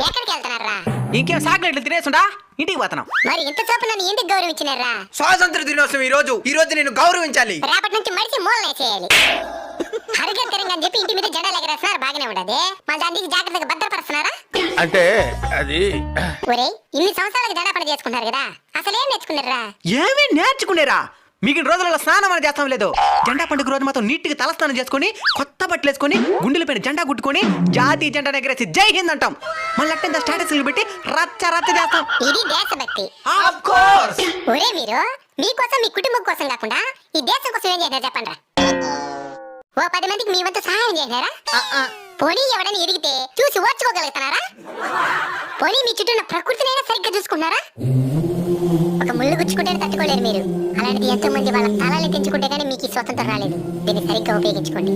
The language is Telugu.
ఎక్కడికి వెళ్తున్నారా? ఇంకేం సాగునట్లు తినేసుండా ఇంటికి పోతున్నాం. మరి ఇంత చూపు నన్ను ఎందుకు గౌరవించినారా? స్వాతంత్ర దినోత్సవం ఈ రోజు నేను గౌరవించాలి. రేపటి నుంచి మడిచి మూలనేసేయాలి. హరిగంతరంగా అని చెప్పి ఇంటి మీద జెండాలు ఎగరేస్తున్నారు, బాగానే ఉండదు. మళ్ళీ దానికి జాగ్రత్తగా భద్రపరుస్తున్నారా? అంటే అది ఒరేయ్, ఇన్ని సంవత్సరాలకు జెండా పని చేసుకుంటారు కదా, అసలేం నేర్చుకున్నారా? ఏమీ నేర్చుకునేరా? మిగిలిన రోజులలో స్నానం అని చేస్తాం లేదు. జెండా పండుగ రోజు మాత్రం నీట్గా తలస్నానం చేసుకుని కొత్త బట్టలు వేసుకుని గుండెలపైన జెండా గుట్టుకొని జాతీయ జెండా ఎగరేసి జై హింద్ అంటాం. మళ్ళీ అట్టంత స్టేటస్లు పెట్టి రచ్చ రచ్చ చేస్తాం. ఇది దేశభక్తి. Of course. ఒరే మీరు మీకోసం మీ కుటుంబం కోసం కాకుండా ఈ దేశం కోసం ఏం చేసినారు చెప్పండి. ఓ 10 మందికి మీ వంతు సహాయం చేసినారా? పోనీ ఎవడని ఎదిగితే చూసి ఓర్చుకోగలుగుతున్నారా? పోనీ మీ చుట్టూ ఉన్న ప్రకృతినైనా సరిగ్గా చూసుకున్నారా? ఒక ముళ్ళు గుచ్చుకుంటే తట్టుకోలేరు మీరు. అలాంటిది ఎంతో మంది వాళ్ళ తలాన్ని తెంచుకుంటే కానీ మీకు ఈ స్వతంత్రం రాలేదు. దీన్ని సరిగ్గా ఉపయోగించుకోండి.